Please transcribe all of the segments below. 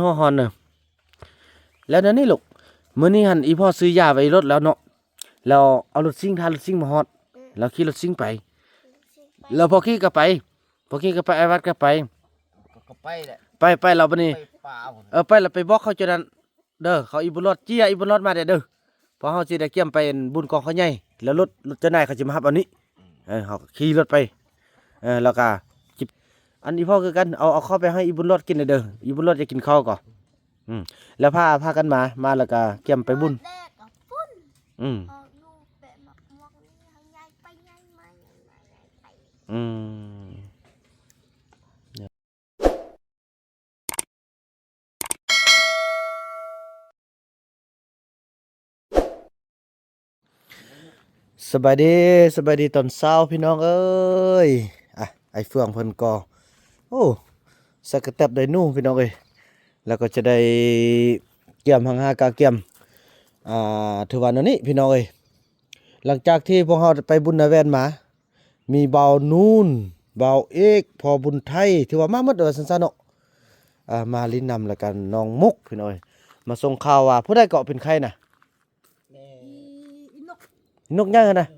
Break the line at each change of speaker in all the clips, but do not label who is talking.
หัวหอนน่ะแล้วนั่นนี่ลูกมื้อนี้หั่นอีพ่อซื้อยาไว้รถแล้วเนาะแล้วเอารถซิ่งทารถซิ่งมาฮอดแล้วขี่รถซิ่งไปแล้วพอขี่ก็ไปไอ้วัดก็ไป
ก็ไปแหละ
ไปเราบัดนี้
ไปป่าพุ่น
ไปแล้วไปบอกเขาจนนั้นเด้อเขาอีบุญรถเจี้ยอีบุญรถมาเด้อเพราะเฮาสิได้เกี่ยมไปบุญกองเขาใหญ่แล้วรถเจ้านายเขาสิมารับอันนี้เฮาก็ขี่รถไปแล้วก็จิบอันนี้พ่อคือกันเอาเข้าไปให้อีบุญรถกินเด้ออีบุญรถจะกินข้าวก่อนแล้วพากันมาแล้วก็เกี่ยมไปบุญอืมอืมสบายดีตอนเช้าพี่น้องเอ้ยไอ้เฟืองเพิ่นก็โอ้สักกระแตบได้นู่พี่น้องเอ้ยแล้วก็จะได้เกี่ยมหากาเกี่ยมถือว่านั่นนี่พี่น้องเอ้ยหลังจากที่พวกเราไปบุญนาแวนมามีเบานูนเบาเอกพอบุญไทยถือว่ามาหมดเลยสั้นๆเนาะมาลิ้นนำแล้วกันน้องมุกพี่น้องเอ้ยมาส่งข่าวว่าผู้ใดเกาะเป็นใครน่ะนกย่างนะ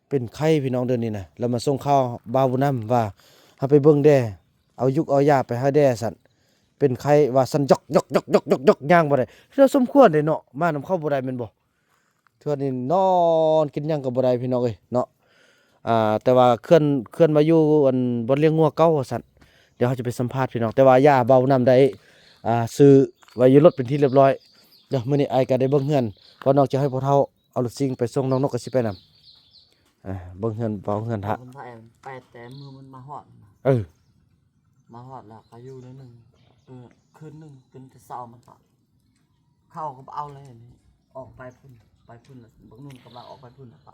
เป็นไข้พี่น้องเดือนนี้นะเรามาส่งข้าวบาวบุญนำว่าให้ไปเบิ่งแด่เอายุกเอายาไปให้แด่สันเป็นไข้ว่าสันยกย่างบ่ได้เราสมควรเด้เนาะมานำเข้าบ่ได้แม่นบ่ทั่วนี้นอนกินหยังก็บ่ได้พี่น้องเอ้ยเนาะแต่ว่าเคลื่อนมาอยู่อันบ่เลี้ยงงัวเก่าว่าซั่นเดี๋ยวเขาจะไปสัมภาษณ์พี่น้องแต่ว่ายาเบาน้ำได้ซื้อไว้อยู่รถเป็นที่เรียบร้อยเดี๋ยวมื้อนี้อ้ายก็ได้เบิ่งเฮือนเพราะนอกจากให้พ่อเฒ่าเอารถซิ่งไปส่งน้องนกก็สิไปนำเบิ่งเฮือนเบาเฮือนทะ
ไปแต่มือมันมาฮอดมาฮอดแล้วก็อยู่นิดนึงคืนนึงจนจะเช้ามันก็เข้าก็เอาเลยนี่ออกไปพุ่นแล้วบางนู่นกำลังออกไปพุ่นแล้วก็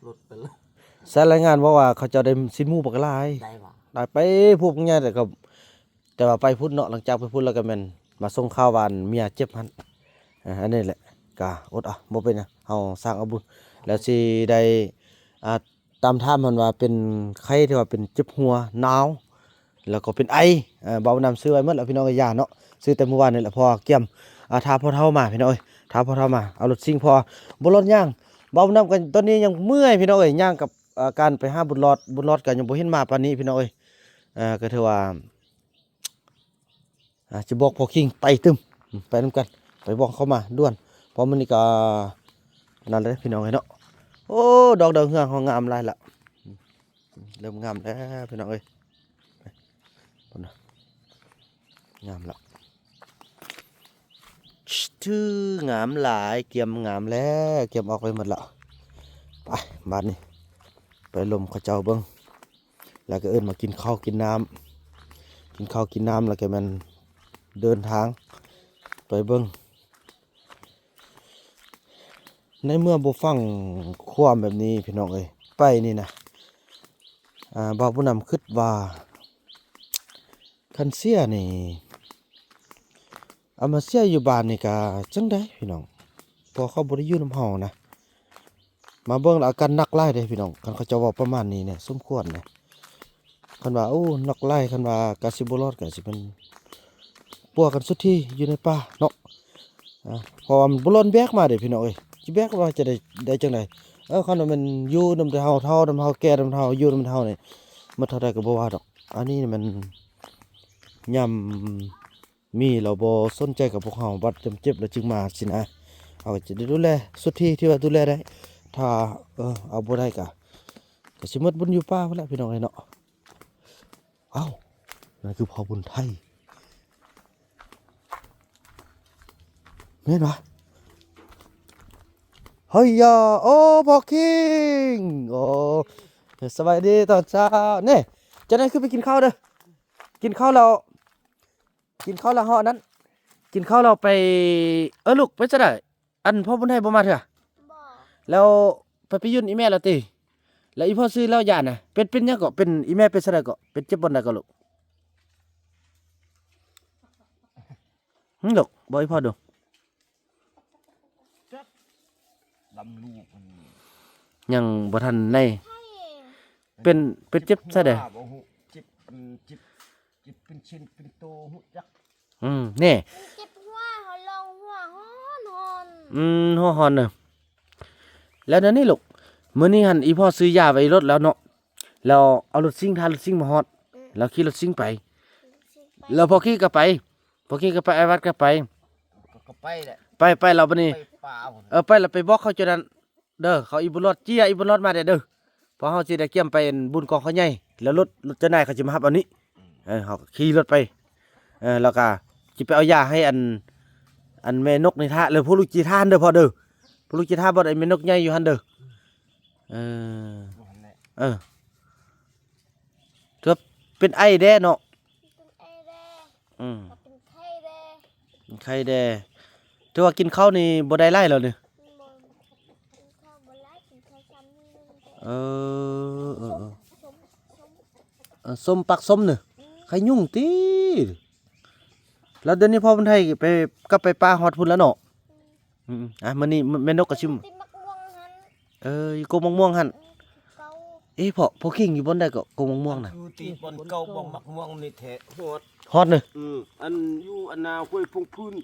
หลุดไปเลย
สายรายงานว่าเขาจะได้สินหมู่บักหลาย
ได้บ่
ได้ไปพูดง่ายแต่ว่าไปพุ่นเนาะหลังจากไปพุ่นแล้วก็แม่นมาส่งข่าววานเมียเจ็บหั่นอันนี้แหละก็อดบ่เป็นหยังเฮาสร้างเอาบุญแล้วสิได้ตามท่ามันว่าเป็นไข้ที่ว่าเป็นเจ็บหัวหนาวแล้วก็เป็นไอเบานำซื้อไว้หมดแล้วพี่น้องก็ย่าเนาะซื้อแต่เมื่อวานนี่แหละพอเกี่ยมถ้าพอเฒ่ามาพี่น้องเอ้ยถ้าพอเฒ่ามาเอารถซิ่งพอบ่รถย่างเบานำกันตอนนี้ยังเมื่อยพี่น้องเอ้ยย่างกับการไปหาบุญรอดก็ยังบ่เห็นมาปานนี้พี่น้องเอ้ยก็ถือว่าจะบอกพอคิงไปตึมไปนำกันไปบอกเขามาด่วนเพราะมันนี่ก็นั่นเลยพี่น้องเอ้ยเนาะโอ้ดอกเฮืองของงามหลายละเริ่มงามแล้วพี่น้องเอ้ยงามละชื่องามหลายเกี่ยมงามแล้วเกี่ยมออกไปหมดละไปบ้านนี้ไปลมเขาเจ้าเบิ้งแล้วก็เอิ้นมากินข้าวกินน้ำแล้วก็มันเดินทางไปเบิ้งในเมื่อบ่ฟังความแบบนี้พี่น้องเอ้ยไปนี่นะบ่าวผู้นำคิดว่าคันเสียนี่เอามาเสียอยู่บ้านนี่ก็จังได๋พี่น้องพอเขาบ่ได้อยู่นำเฮานะมาเบิ่งอาการนักไล่เด้พี่น้องคันเขาจะเว้าประมาณนี้เนี่ยสมควรนะคันว่าโอ้นักไล่คันว่ากะสิบ่รอดก็สิเป็นปัวกันสุดที่อยู่ในป่าเนาะเพราะว่ามันบ่ล้นแบกมาเด้พี่น้องเอ้ยสิแบกว่าจะได้จังได๋คันว่ามันอยู่นำแต่เฮาเฒ่านำเฮาแก่นำเฮาอยู่นำเฮานี่มันเท่าใดก็บ่ว่าดอกอันนี้มันยามมีเราบ่สนใจกับพวกเฮาบัดเจ็บแล้วจึงมาสินะเอาจะได้ดูแลสุดที่ว่าดูแลได้ถ้าเอาบ่ได้ก็สิหมดบุญอยู่ป่าพุ่นแหละพี่น้องเอ้ยเนาะเอ้านั่นคือพ่อบุญไทยแม่นบ่เฮ้ยยาโอ้พ่อคิงโอ้สบายดีตอนเช้านี่จะได้ขึ้นไปกินข้าวเด้อกินข้าวแล้วเหาะนั้นกินข้าวเราไปลูกไปจะได้อันพ่อบุญให้บ่มาเถอะแล้วไปยื่นอีแม่แล้วติแล้วอีพ่อซื้อแล้วยาน่ะเป็นหยังก็เป็นอีแม่เป็นซะได้ก็เป็นเจ็บบ่ได้ก็ลูกลูกบ่อีพ่อดู
ดำลูก
ยังบ่ทันได้เป็นเจ็บซะได้
จิบเป็นชิ้นเป็นโตหุจัก
แน่
เจ็บหัวเขาลองหัวฮ้อนฮ้อน
หัวหอนน่ะแล้วนั่นนี่ลูกมื้อนี้หั่นอีพ่อซื้อยาไว้รถแล้วเนาะแล้วเอารถซิ่งทารถซิ่งมาฮอดแล้วขี่รถซิ่งไป แล้วพอขี่ก็ไปไอ้วัดก็ไป
ก็ไปแหละ
ไปเราบัดนี้
ไปป่าพุ่น
ไปแล้วไปบอกเขาจนนั้นเด้อเขาอีบุญรอดเจี้ยอีบุญรอดมาเด้อเพอเฮาสิได้เกี่ยมไปบุญกองเขาใหญ่แล้วรถเจ้านายเขาสิมารับเอานี้เฮาก็ขี่รถไปแล้วก็สิไปเอายาให้อันแม่นกในท่าเลยผู้ลูกจีท่านเด้อพ่อเด้อผู้ลูกจีท่าบ่ได้แม่นกใหญ่อยู่หั่นเด้อเออ
นั่นแหละ
เถือเป็นไอแด้เนาะ
เป็นไอแดง
อืม
เป็นไข้แดง
ไข้แด้ถือว่ากินข้าวนี่บ่ได้ไล่แล้วนี่
บนกินข้าวบนไล่กินข้าวซ้ำนี่นึง
เออ
สม
ส้มปักส้มเน่ะใครยุ่งติแล้วเดี๋ยวนี้พ่อมันไทยไปกลับไปป่าฮอดพุ่นแล้วเนาะมื้อนี้แม่นกก็ชิม
ติมักม่วงหัน
อยู่กงม่วงหั่น
เกา
พ่อคิงอยู่บนได้ก็กงม่วงน่ะ
อยู่ตีบนเก่าบ่มักม่วงนี่แท้โหด
ฮอดเน่ะ
อันอยู่อันนาห้วยพงพื้น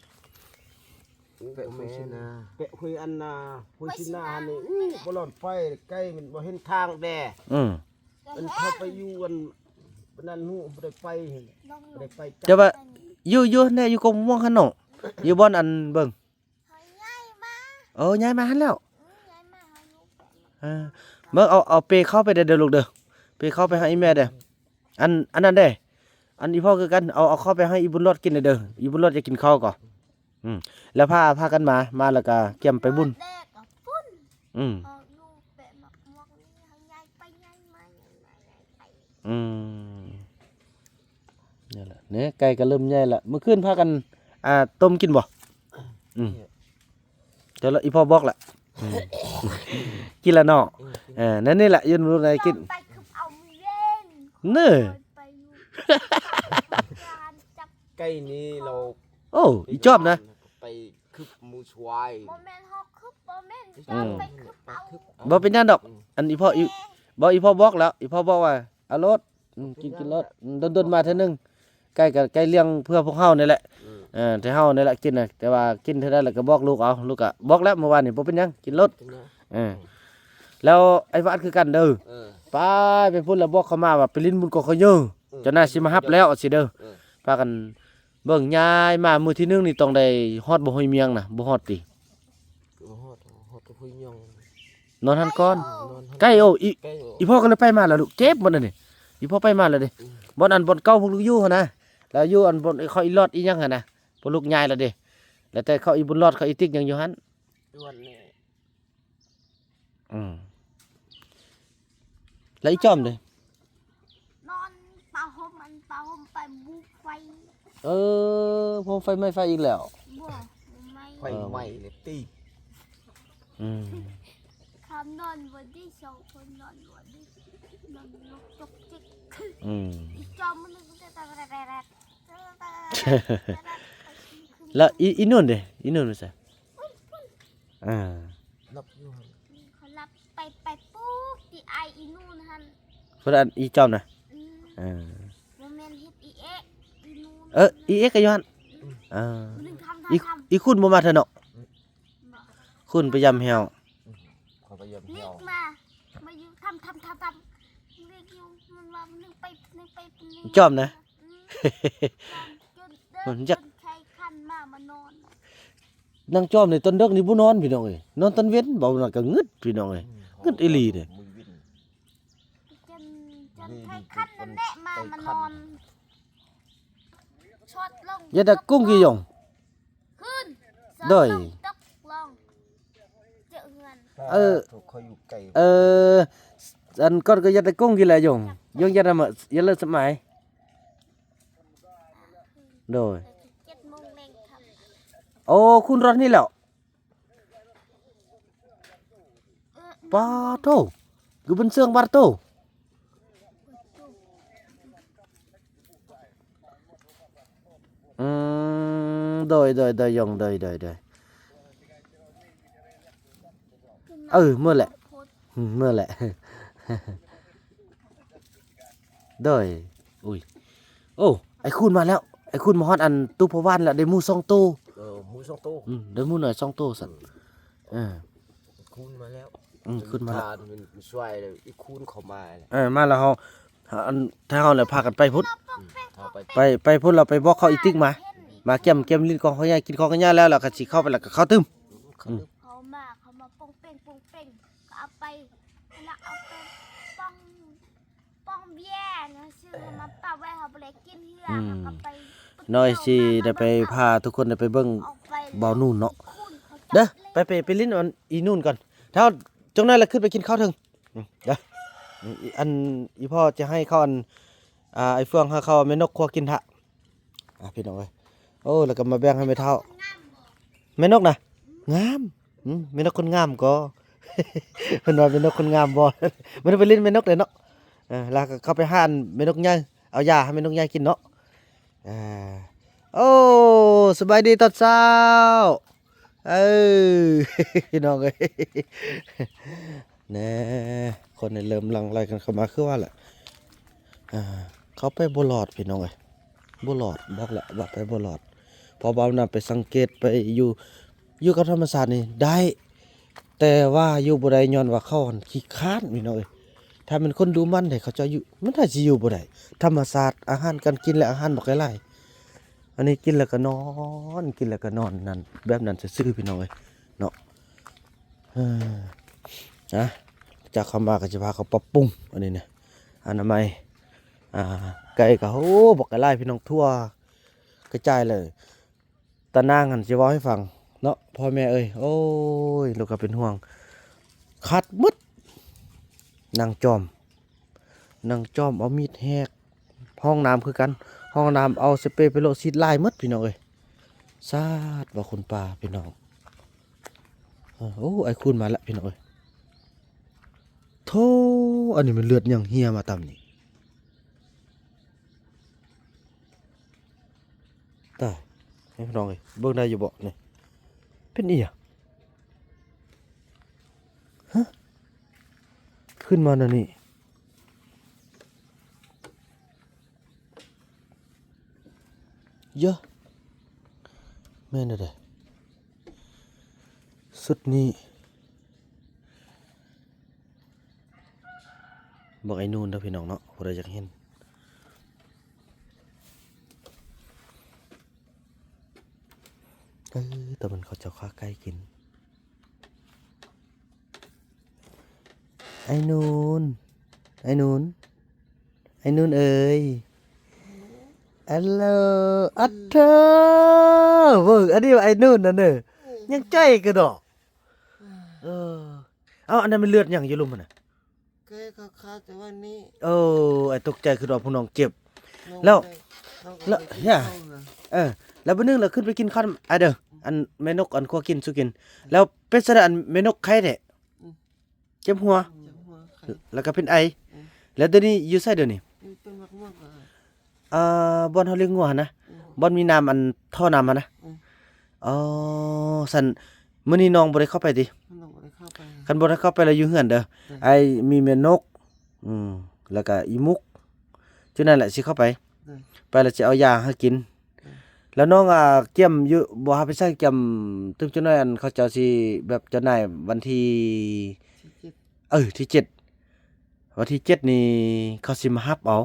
เปะแม่นะ
เปะห้วยอันนาห้วยสินานี่บ่หลอดไฟใกล้มันบ่เห็นทางแด
อืม
มันเข้าไปอยู่อันปานนั้นฮู้บ่ได้ไปเห็น
ลอง
บ่ได้ไป
แต่ว่าอยู่แน่อยู่กงม่วงหั่นเนาะอยู่บ่อนอันเบิ่ง
เขาย้ายมา
ย้ายมาหั่นแล้ว
ย้ายมาเขาอยู่แปะ
เบิ่งเอาเปเข้าไปเด้อลูกเด้อเปเข้าไปให้อีแม่เด้ออันนั้นเด้อันอีพ่อคือกันเอาเข้าไปให้อีบุญรอดกินเด้ออีบุญรอดจะกินข้าวก่อนแล้วพากันมาแล้วก็เกี่ยมไปบุญ
แดกกับปุ้น
อืม
เขาอยู่แปะมักม่วงนี่เขาย้ายไปย้ายมาย้ายมาย้ายไป
อืมนี่แหละเนี่ยไก่ก็เริ่มใหญ่ละเมื่อคืนพากันต้มกินบ่เดี๋ยวละอีพ่อบอกละกินละเนาะนั่นนี่แหละยืนรู้อะไรกิน
ไปคือเอามือเล่น
เน้อ
ไปอยู่การจับ
ใกล้นี้เรา
โอ้อีจอบนะ
ไปคึบหมูชวาย
โมเมนต์ฮอกคึบโมเมนต์จับไปคึบเอา
บ่เป็นหยังดอก อันอีพ่ออีพ่อบอกแล้วอีพ่อบอกว่าเอารถกินรถดนมาเท่านึงใกล้กับใกล้เลี้ยงเพื่อพวกเฮานี่แหละแต่เฮานี่แหละกินน่ะแต่ว่ากินเท่านั้นแล้วก็บอกลูกเอาลูกก็บอกแล้วเมื่อวานนี่บ่เป็นหยังกินรถแล้วไอ้วัดคือกันเด้อไปพูดแล้วบอกเขามาว่าไปลิ้นบุญกอกเขาเยอะเจ้าหน้าสิมารับแล้วสิเด้อพากันเบิ่งยายมามื้อที่1นี่ต้องได้ฮอดบ่ห้อยเมียงน่ะบ่ฮอดติ
ฮอดกับผู้ยอง
นอนหันก่อน
นอน
ใกล้อี
ใกล้
อีพ่อก็เลยไปมาแล้วลูกเจ็บหมดเลยนี่อีพ่อไปมาแล้วดิบ่อนอันบ่อนเก่าพวกลูกอยู่หั่นนะแล้วอยู่อันบ่อนเขาอีรอดอีหยังหั่นนะพวกลูกยายแล้วเด้แล้วแต่เขาอีบุญรอดเขาอีติ๊กยังอยู่หั่น
วันนี้
แล้วอีจอมเด้
นอนเป่าห่มมันเป่าห่มไปบุกไฟ
ผมไฟไหม้ไฟอีกแล้ว
บ่ไม่
ไฟไหม้เลยตี
คำนอนวันที่สองคนนอนวันที่นอนลุกจกจิกอีจอมมันจะตะแรก
แล้วอีนู่นเด้อีนู่นว่าซั่น
นับอยู่
เขารับไปปุ๊บที่ไออีนู่นหัน
เพิ่นอันอีจอมน่ะ
โมเมนต์เฮ็ดอีเอะอีนู่น
อีเอ็กก็อยู่หั่น
มึงทำ
อีคุณบ่มาเถอะเนาะคุณไปยำแฮว
เขาไปยำ
เรี
เหี่
ย
ยว
กมาอยู่ทำเรียกอยู่มันว่านึงไป
จอมนะ
จนใครคันมามานอน
นางจอมนี่ตอนเด็กนี่บ่นอนพี่น้องเอ้ยนอนตอนเว้นบ่น่ะก็งึดพี่น้องเอ้ยงึดอีหลีเด้
มือวิน
จนใครคันนั่นแหละมานอนช็อตลง
อย่าดักกุ้งกี่หยง
ขึ้น
โดย
ตกลงเจอเงิน
ถูกเขาอยู่ไกล
อันก่อนก็อย่าดักกุ้งกี่แหละหยงอย่าดำอย่าเลิกสมัยโดย
7 โมงแรงครับ
โอ้คุณรอดนี่แล้วปาโตกูเป็นเสื่องบาโตโดยยงโดยเมื่อแหละเมื่อแหละโดยอุ้ยโอ้ไอ้คุณมาแล้วไอ้ อ้คุณมาฮอดอันตู้พะวานแล้วได้หมู2ตู้
หมู2ตัว
ได้หมูน้อย2ตู้สั่นา
คูณมาแล้ว
ขึ้นมาแล้ว
ทนมันช่วยเลยอีกคูณเข้ามาเนี่ย
มาแล้วเฮาอันถ้าเฮาแล้วพากันไปพุ่น
เอาไป
ไปพุ่นเราไปบอกเขาอีติ๊กมาเก็มลิ้นกองเขาใหญ่กินของกันย่าแล้วก็สิเข้าไปแล้วก็เข้าตึม
เขามาปองเป่งก็เอาไปแล้วเอาไปปองเบี้ยนะชื่อมาปะไว้เขาไปเลยกินเหือแล้วก็ไป
น้อยสิได้ไปพาทุกคนได้ไปเบิ่ง
ออกไป
บ่าวนู่นเนาะ
คุณเขา
เด้อ
จับเลย
ไปลิ้นอันอีนู่นก่อนถ้าจังนั้นแล้วขึ้นไปกินข้าวถึงเด้ออันอีพ่อจะให้ข้าวอันไอ้เฟืองให้ข้าวแม่นกครัวกินทะพี่น้องเอ้ยโอ้แล้วก็มาแบ่งให้แม่เฒ่าแม่นกน่ะงามแม่นกคนงามก็ เพิ่นว่าแม่นกคนงามบ่ มันไปลิ้นแม่นกเลยเนาะแล้วก็เข้าไปหาอันแม่นกใหญ่เอายาให้แม่นกใหญ่กินเนาะโอ้สบายดีตอนเช้าพี่น้องเอ้ย แน่คนในเริ่มหลังไหลกันเข้ามาคือว่าแหละเขาไปบ่รอดพี่น้องเอ้ยบ่รอดบอกแหละว่าไปบ่รอดพอเบานํไปสังเกตไปอยู่กับธรรมชาตินี่ได้ แต่ว่าอยู่บ่ได้ย้อนว่าเขาหั่นขี้คร้านพี่น้องเอ้ยถ้าเป็นคนดูมันได้เขาจะอยู่มันน่าสิอยู่บ่ได้ธรรมชาติอาหารการกินและอาหารบ่หลายอันนี้กินแล้วก็นอนกินแล้วก็นอนนั่นแบบนั้นซื่อๆพี่น้องเอ้ยเนาะจากคำว่าก็จะพาเขาปรับปรุงอันนี้เนี่ยอนามัยไก่ก็โอ้บอกกันไล่พี่น้องทั่วกระจายเลยตานางหันจะบอกให้ฟังเนาะพ่อแม่เอ้ยโอ้ยลูกก็เป็นห่วงคัดมึดนางจอมเอามีดแหกห้องน้ำคือกันห้องน้ำเอาสเปรย์ไปโลซีดไล่มึดพี่น้องเอ้ยซาดว่าคนป่าพี่น้องโอ้ไอ้คุณมาละพี่น้องเอ้ยโธ่อันนี้มันเลือดอย่างเฮียมาตำนี่ตายให้พี่น้องเอ้ยเบิ่งได้อยู่บ่นี่เป็นอีหยังฮะขึ้นมาแล้วนี่เยอะแม่นเด้อสุดนี้บอกไอ้นู่นเด้อพี่น้องเนาะบ่ได้อยากเห็นแต่มันเขาจะฆ่าไก่กินไอ้นู่นเอ้ยฮัลโหลอัตเธอเบิ่งอันนี้ไอ้นู่นนั่นเด้อยังใจกระดอกเอาอันนั้นมันเลือดหยังอยู่ลุมมันน่ะ
แกก็คาแต่วันนี้
ไอ้ตกใจคือดอกพี่น้องเจ็บ แล้วเนี่ยแล้วมื้อนึงเราขึ้นไปกินข้าวเด้ออันแม่นกอันคั่วกินสุกิน แล้วเป็นซะอันแม่นกไข้แท้เจ็บหัว แล้วก็เป็นไอ แล้วเดี๋ยวนี้อยู่ไสเดี๋ยวนี้
เป็นมาก
บ่อนเฮาเลี้ยงงัวหั่นนะบ่อนมีน้ำอันท่อน้ำหั่นนะสั่นมื้อนี้น้องบ่ได้เข้าไปติ
มันต้องไปเข้าไป
คันบ่ได้เข้าไปแล้วอยู่เฮือนเด้อไอ้มีแม่นกแล้วก็อีมุกฉะนั้นแหละสิเข้าไปไปแล้วจะเอายาให้กินแล้วน้องเกี่ยมอยู่บ่หาไปใช้เกี่ยมตึมจังน้อยอันเขาเจ้าสิแบบเจ้านายวันที่ที่7วันที่7นี่เขาสิมารับเอา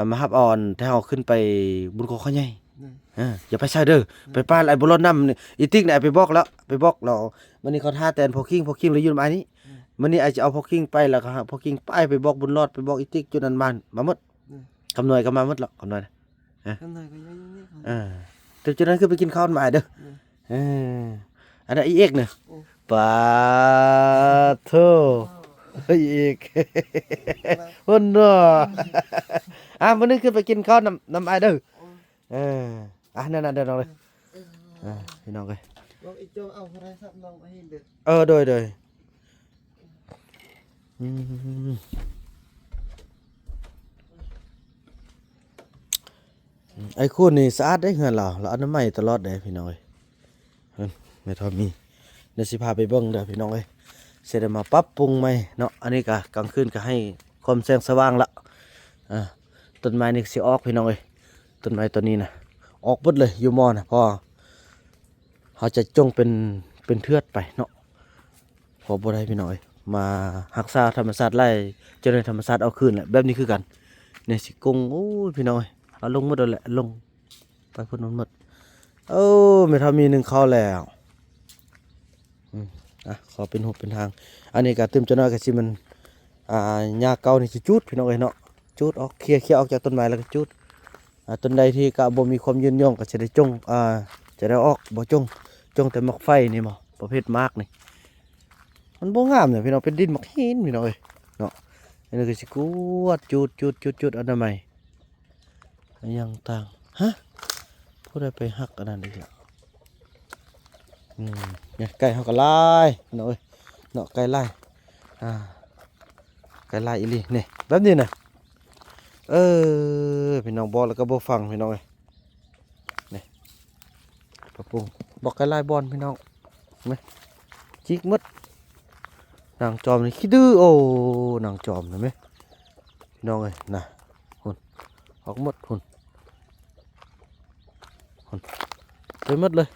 มารับเอาอันถ้าเฮาขึ้นไปบุญโคเขาใหญ่อย่าไปใช้เด้อไปป้านไอ้บ่รดน้ำนี่อีติ๊กนี่ไปบอกแล้ววันนี้เขาท่าแตนพอคิงเลยอยู่นำไอ้นี้มื้อนี้ไอ้จะเอาพอคิงไปแล้วก็พอคิงไปบอกบุญรอดไปบอกอีติ๊กจุดนั้นมาหมดคำหน่วยก็มาหมดแล้วคำหน่อย
ข้างในก็ยังนี่
แต่จุดนั้นคือไปกินข้าวมาเด้ออันนั้นอีเอกเนี่ยปาโธ่อีเอกหุ่นเนาะมื้อนี้คือไปกินข้าวนำไอ้เด้อนั่นๆเด้อน้องเลยพี่น้องเอ้ย
บอกอีโจเอาโทรศัพท์น้องมาให้เด้อ
โดยไอ้คู่นี่สะอาดได้เฮือนเราอนามัยตลอดเด้พี่น้องเอ้ยแม่ทอมีเดี๋ยวสิพาไปเบิ่งเด้อพี่น้องเอ้ยสิได้มาปรับปรุงใหม่เนาะอันนี้ก็กลางคืนก็ให้ความแสงสว่างละต้นไม้นี่สิออกพี่น้องเอ้ย ต้นไม้ตัวนี้นะออกเบิดเลยอยู่มอนะเพอเขาจะจงเป็นเทือดไปเนาะพอบ่ได้พี่น้อยมารักษาธรรมชาติไล่เจริญธรรมชาติเอาคืนแหละแบบนี้คือกันเนี่ยสิกงโอ้ยพี่น้อยเอาลงหมดแล้วแหละลงไปพุ่นนั้นหมดโอ้ไม่เท่ามีหนึ่งเข้าแล้วขอเป็นหุบเป็นทางอันนี้ก็เติมจะน้อยก็สิมันหญ้าเก่านี่สิจุดพี่น้องเอ้ยเนาะจุดออกเคลียร์ออกจากต้นไม้แล้วก็จุดต้นใดที่ก็บ่มีความยืนยงก็จะได้จงจะได้ออกบ่จงแต่หมักไฟนี่บ่ประเภทมากนี่มันบ่งามเนี่ยพี่น้องเป็นดินหมักหินพี่น้องเอ้ยเนาะอันนี้ก็สิกวดจุดอันนั้นใหม่ยังต่างฮะผู้ใดไปหักอันนั้นอีกแล้วเนี่ยไก่เฮาก็ลายเนาะเอ้ยเนาะไก่ลายไก่ลายอีหลีนี่แบบนี้น่ะพี่น้องบอกแล้วก็บ่ฟังพี่น้องเอ้ยนี่ปะปุงบอกไก่ลายบอลพี่น้องเห็นไหมจิกมดนางจอมนี่ขี้ดื้อโอ้นางจอมเห็นไหมพี่น้องเอ้ยน่ะหุ่นออกหมดหุ่นไปหมดเลย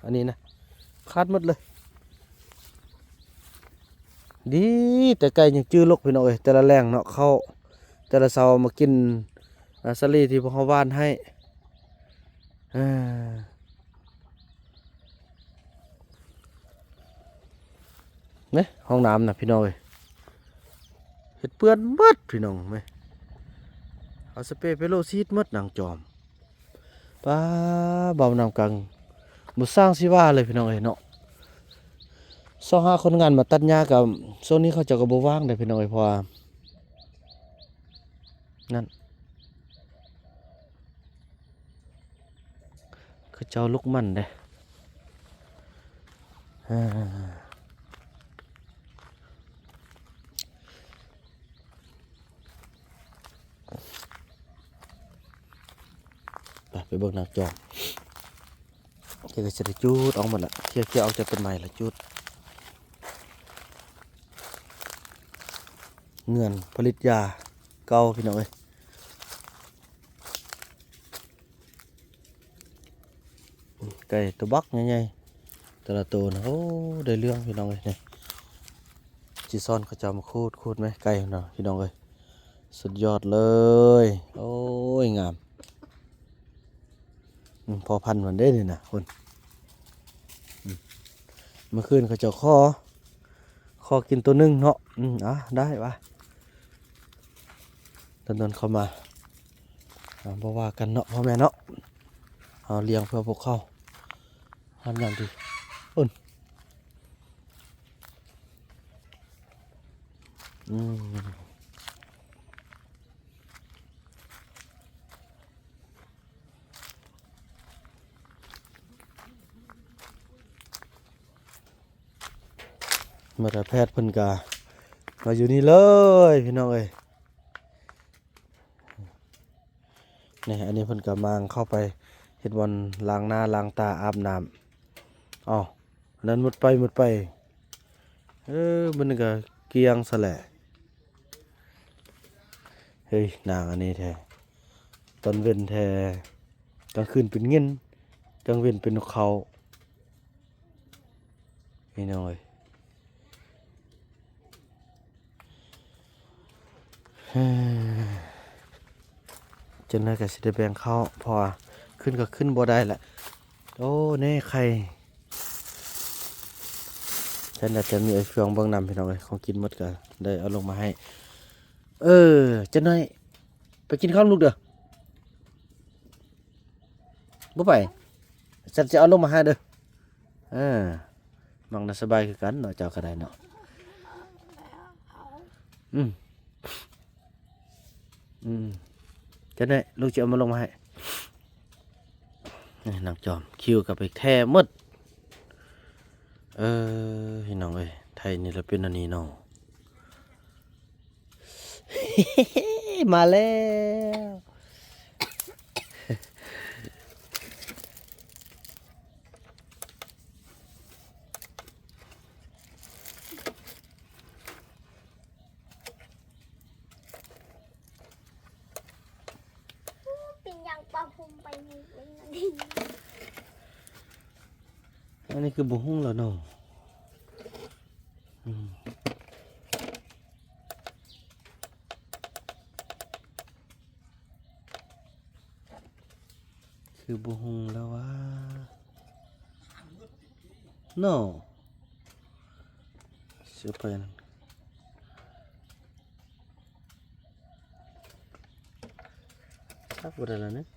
อันนี้นะคาดหมดเลยดีแต่ไก่ยังจื้อลกพี่น้องเอ้ยแต่ละแรงเนาะเข้าแต่ละเสามากินสลีที่พวกเขาว่านให้เนี่ยห้องน้ำนะพี่น้องเอ้ยเห็ดเปื้อนหมดพี่น้องไหมเอาสเปรย์เปโลซีดหมดนางจอมป้าเบาน้ำกังมุสร้างสิว่าเลยพี่น้องเอ้ยเนาะ25คนงานมาตัดหญ้ากับโซนนี้เขาจะกระโบว่างเลยพี่น้องเอ้ยเพราะว่านั่นเขาเจ้าลูกมันเด้ไปเบิ่งนางจอมเดี๋ยวก็จะได้จุดออกหมดละเคลียร์ออกจากต้นไม้ละจุดเงื่อนผลิตยาเก่าพี่น้องเอ้ยไก่ตัวบักใหญ่ๆแต่ละตัวนะโอ้ได้เรื่องพี่น้องเอ้ยนี่จีซอนเขาจะมาคูดไหมไก่เนาะพี่น้องเอ้ยสุดยอดเลยโอ้ยงามพอพันวันได้เลยนะคนเมื่อคืนเขาจะคอกินตัวนึงเนาะได้ปะตอนเข้ามาบอกว่ากันเนาะพ่อแม่เนาะเอาเลี้ยงเพื่อพวกเขาทำอย่างดีมาแต่แพทย์เพิ่นกามาอยู่นี่เลยพี่น้องเอ้ยนี่อันนี้เพิ่นกามางเข้าไปเฮ็ดวันล้างหน้าล้างตาอาบน้ำนั้นหมดไปมันก็เกียงซะแหละเฮ้ยนางอันนี้แท้ตอนเว้นแท้กลางคืนเป็นเงินกลางเว้นเป็นเขาพี่น้องเอ้ยจนน่าจะสิได้แบ่งเข้าพอขึ้นก็ขึ้นบ่ได้แหละโอ้แน่ใครฉันอาจจะมีไอ้เฟืองเบื้องนำพี่น้องเลยของกินหมดก็ได้เอาลงมาให้จะน้อยไปกินข้าวลูกเด้อบ่ไปฉันจะเอาลงมาให้เด้อมังน่าสบายคือกันเนาะเจ้าก็ได้เนาะจะได้ลูกจะเอามาลงมาให้นางจอมคิวกับไปแท้หมดพี่น้องเอ้ยไทยนี่เราเป็นอันนี้เนาะ มาแล้ว
ปลาพุงไปนี่เป็นอันนี้
อันนี้คือบุ้งแล้วเนาะอืมคือบุ้งแล้ววะเนาะเสียไปนั่นชักบ่ได้แล้วเนี่ย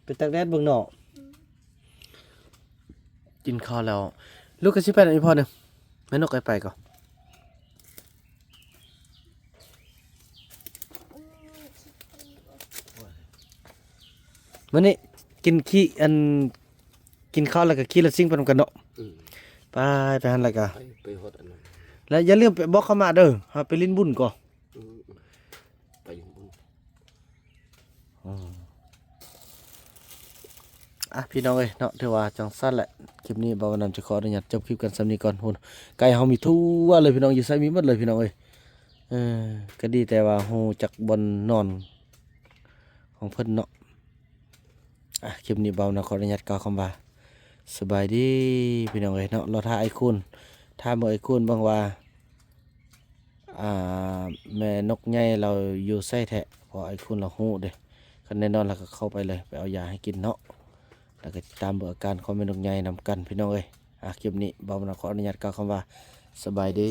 ไปตักแดดเบิ่งเนาะกินข้าวแล้วลูกก็สิไปไหนอีกพ่อหนึงแม่นกไปก่อน มื้อนี้กินขี้อันกินข้าวแล้วก็ขี้ละซิ่งไปนำกันเนาะ
อืม
ไปหันแล้วก็
ไปฮอดอันนั้น
แล้วอย่าลืมไปบอกเขามาเด้อเฮาไปลิ้นบุญก่อน
อืมไปบุญ
พี่น้องเอ้ยเนาะถือว่าจังซั่นแหละคลิปนี้บ่าวนำจะขออนุญาตจบคลิปกันสำนี้ก่อนพุ่นไก่เฮามีทั่วเลยพี่น้องอยู่ไสมีหมดเลยพี่น้องเอ้ยก็ดีแต่ว่าฮู้จักบ่อนนอนของเพิ่นเนาะคลิปนี้บ่าวนำขออนุญาตกล่าวคำว่าสบายดีพี่น้องเอ้ยเนาะรอท่าไอ้คุณถ้าเมื่อไอ้คุณบางว่าแม่นกใหญ่เราอยู่ไสแท้เพราะไอ้คุณเราฮู้เด้คันแน่นอนแล้วก็เข้าไปเลยไปเอายาให้กินเนาะแล้วก็ติดตามเบอร์อาการของแม่นกใหญ่นำกันพี่น้องเอ้ยคลิปนี้บ่าวนำขออนุญาตกล่าวคำว่าสบายดี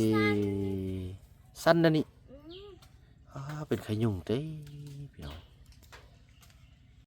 สั้นนะนี่เป็นไข่ยุงเต้